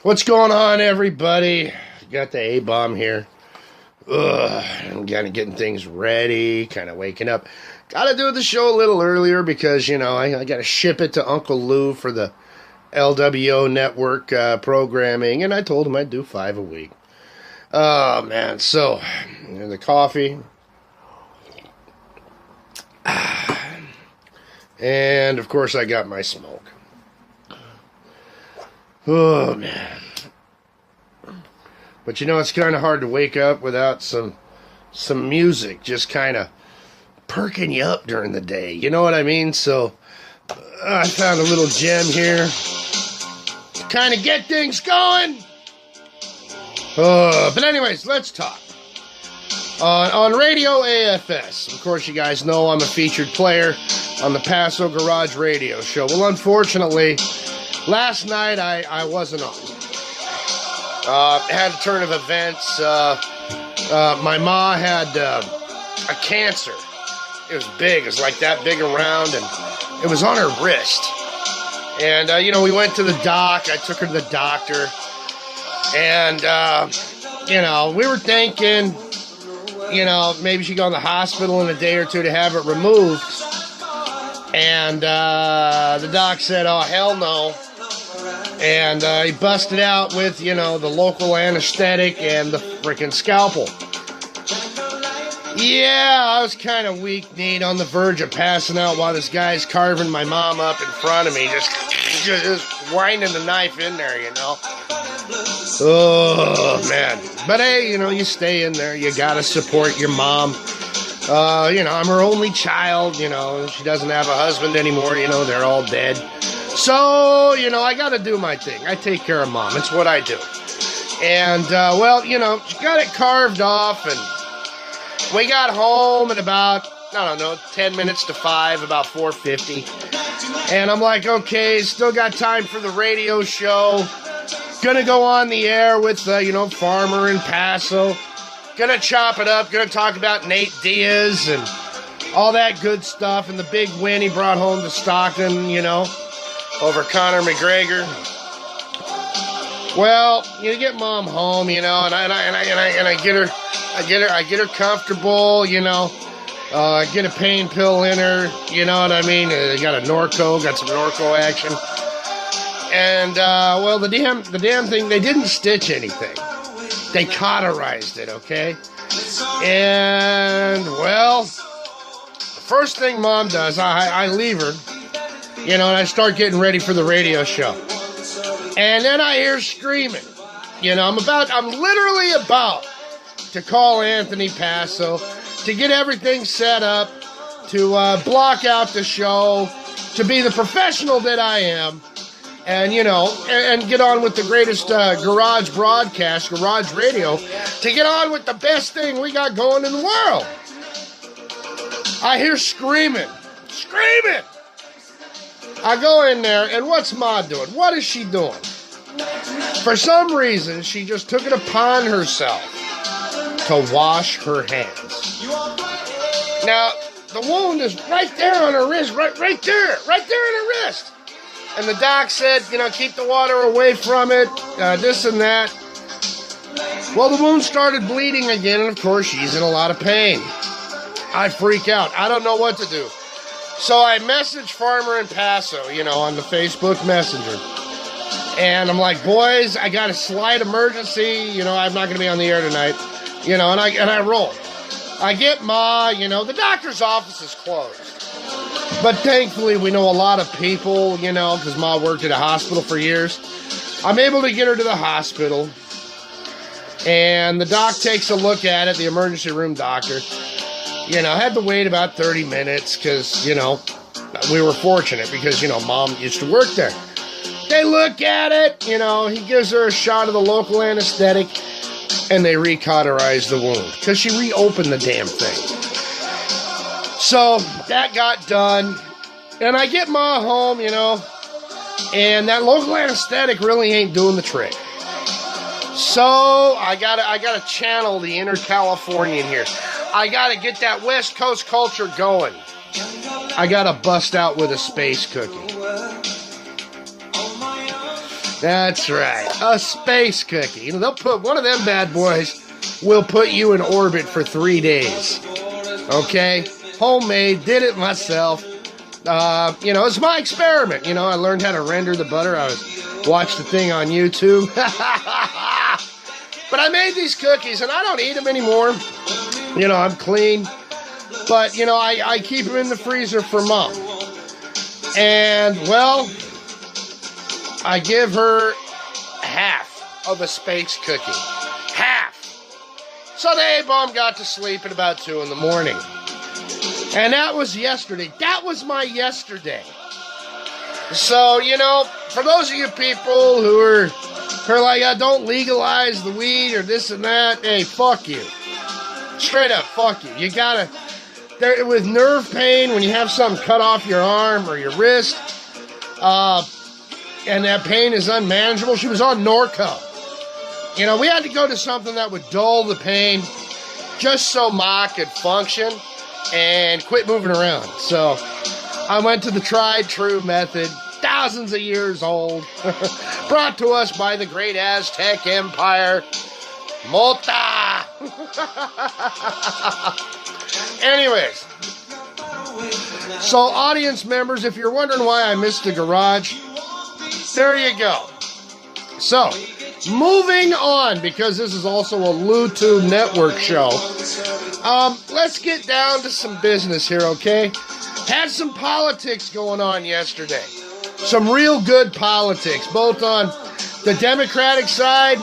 What's going on, everybody? Got the A-bomb here. I'm kind of getting things ready, kind of waking up. Got to do the show a little earlier because, you know, I got to ship it to Uncle Lou for the LWO network programming, and I told him I'd do 5 a week. Oh, man. So, the coffee. And, of course, I got my smoke. Oh, man. But, you know, it's kind of hard to wake up without some music just kind of perking you up during the day. You know what I mean? So, I found a little gem here to kind of get things going. But anyways, let's talk. On Radio AFS, of course, you guys know I'm a featured player on the Paso Garage Radio Show. Well, unfortunately, last night I wasn't on. Had a turn of events. My ma had a cancer. It was big. It was like that big around, and it was on her wrist. And, you know, we went to the doc. I took her to the doctor. And, you know, we were thinking, you know, maybe she'd go in the hospital in a day or two to have it removed. And the doc said, oh, hell no. And he busted out with, you know, the local anesthetic and the freaking scalpel. Yeah, I was kind of weak-kneed on the verge of passing out while this guy's carving my mom up in front of me. Just winding the knife in there, you know. Oh, man. But, hey, you know, you stay in there. You got to support your mom. You know, I'm her only child, you know. She doesn't have a husband anymore, you know. They're all dead. So, you know, I got to do my thing. I take care of mom. It's what I do. And, well, you know, she got it carved off, and we got home at about, I don't know, 10 minutes to 5, about 4:50. And I'm like, okay, still got time for the radio show. Gonna go on the air with, you know, Farmer and Paso. Gonna chop it up. Gonna talk about Nate Diaz and all that good stuff and the big win he brought home to Stockton, you know, over Conor McGregor. Well, you get mom home, you know, and I get her comfortable, you know. Get a pain pill in her, you know what I mean? Got a Norco, got some Norco action. And, well, the damn thing, they didn't stitch anything. They cauterized it, okay? And, well, first thing mom does, I leave her, you know, and I start getting ready for the radio show. And then I hear screaming. You know, I'm literally about to call Anthony Paso to get everything set up, to block out the show, to be the professional that I am. And, you know, and get on with the greatest garage broadcast, garage radio, to get on with the best thing we got going in the world. I hear screaming. I go in there, and what's Ma doing? What is she doing? For some reason, she just took it upon herself to wash her hands. Now, the wound is right there on her wrist, right there in her wrist. And the doc said, you know, keep the water away from it, this and that. Well, the wound started bleeding again, and of course, she's in a lot of pain. I freak out. I don't know what to do. So I message Farmer and Paso, you know, on the Facebook Messenger. And I'm like, boys, I got a slight emergency. You know, I'm not going to be on the air tonight. You know, and I roll. I get Ma, you know, the doctor's office is closed. But thankfully, we know a lot of people, you know, because Ma worked at a hospital for years. I'm able to get her to the hospital. And the doc takes a look at it, the emergency room doctor. You know, had to wait about 30 minutes because, you know, we were fortunate because, you know, Mom used to work there. They look at it, you know, he gives her a shot of the local anesthetic, and they recauterize the wound because she reopened the damn thing. So that got done, and I get Ma home, you know, and that local anesthetic really ain't doing the trick. So I gotta channel the inner Californian here. I gotta get that West Coast culture going. I gotta bust out with a space cookie. That's right. A space cookie. They'll put one of them bad boys will put you in orbit for 3 days. Okay? Homemade, did it myself. It's my experiment. I learned how to render the butter. I watched the thing on YouTube. But I made these cookies, and I don't eat them anymore. I'm clean. But, I keep them in the freezer for Mom. And, well, I give her half of a space cookie. Half. So the A-bomb got to sleep at about 2 in the morning. And that was yesterday. That was my yesterday. So, for those of you people who are like, don't legalize the weed or this and that, hey, fuck you. Straight up, fuck you. You gotta, with nerve pain, when you have something cut off your arm or your wrist, and that pain is unmanageable, she was on Norco. We had to go to something that would dull the pain just so Ma could function and quit moving around. So I went to the tried true method, thousands of years old, brought to us by the great Aztec Empire, Mota. Anyways, so audience members, if you're wondering why I missed the garage, there you go. So, moving on, because this is also a LuTube network show. Let's get down to some business here, okay? Had some politics going on yesterday. Some real good politics, both on the Democratic side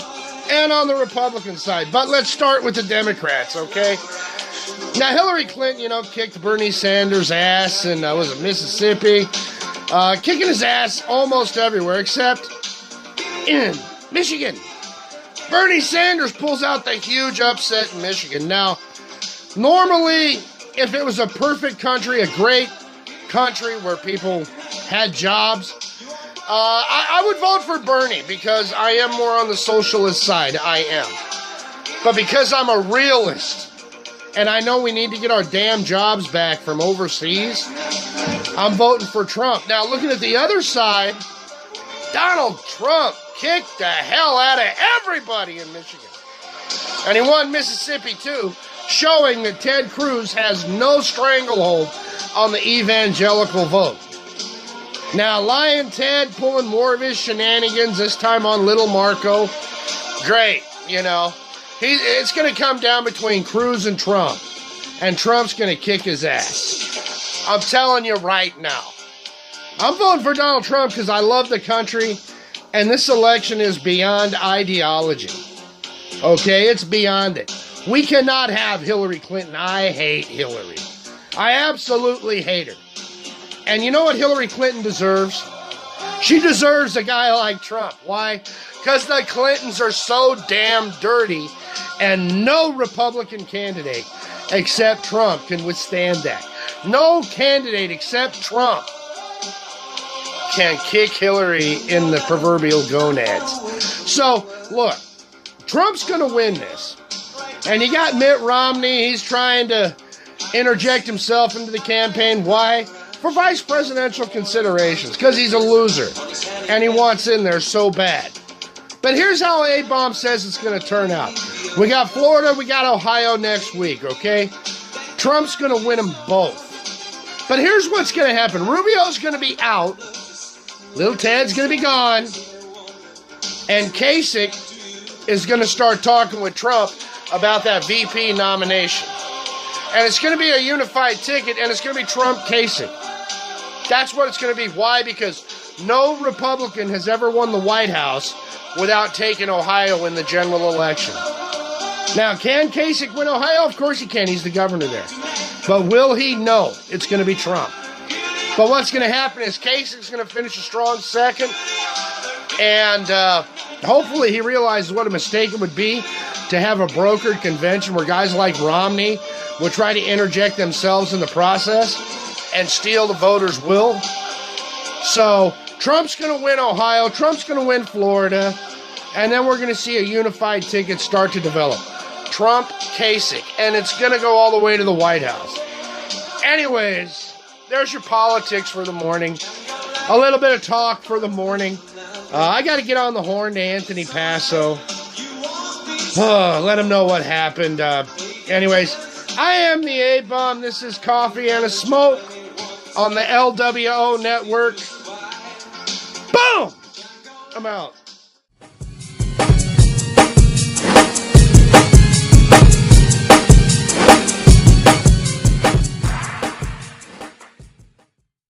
and on the Republican side. But let's start with the Democrats, okay? Now, Hillary Clinton, kicked Bernie Sanders' ass in, Mississippi. Kicking his ass almost everywhere, except in Michigan. Bernie Sanders pulls out the huge upset in Michigan. Now, normally, if it was a perfect country, a great country where people had jobs, I would vote for Bernie because I am more on the socialist side. I am. But because I'm a realist, and I know we need to get our damn jobs back from overseas, I'm voting for Trump. Now, looking at the other side, Donald Trump kicked the hell out of everybody in Michigan. And he won Mississippi, too, showing that Ted Cruz has no stranglehold on the evangelical vote. Now, Lion Ted pulling more of his shenanigans, this time on Little Marco. Great, It's going to come down between Cruz and Trump. And Trump's going to kick his ass. I'm telling you right now. I'm voting for Donald Trump because I love the country. And this election is beyond ideology. Okay, it's beyond it. We cannot have Hillary Clinton. I hate Hillary. I absolutely hate her. And you know what Hillary Clinton deserves? She deserves a guy like Trump. Why? Because the Clintons are so damn dirty, and no Republican candidate except Trump can withstand that. No candidate except Trump can kick Hillary in the proverbial gonads. So, look, Trump's going to win this. And you got Mitt Romney. He's trying to interject himself into the campaign. Why? For vice presidential considerations. Because he's a loser. And he wants in there so bad. But here's how A-Bomb says it's going to turn out. We got Florida, we got Ohio next week, okay? Trump's going to win them both. But here's what's going to happen. Rubio's going to be out. Little Ted's going to be gone. And Kasich is going to start talking with Trump about that VP nomination. And it's going to be a unified ticket, and it's going to be Trump-Kasich. That's what it's going to be. Why? Because no Republican has ever won the White House without taking Ohio in the general election. Now, can Kasich win Ohio? Of course he can. He's the governor there. But will he? No. It's going to be Trump. But what's going to happen is Kasich's going to finish a strong second. And hopefully he realizes what a mistake it would be to have a brokered convention where guys like Romney would try to interject themselves in the process and steal the voters' will. So Trump's going to win Ohio. Trump's going to win Florida. And then we're going to see a unified ticket start to develop. Trump, Kasich. And it's going to go all the way to the White House. Anyways, there's your politics for the morning. A little bit of talk for the morning. I got to get on the horn to Anthony Passo. Let him know what happened. Anyways, I am the A-Bomb. This is Coffee and a Smoke on the LWO network. Boom! I'm out.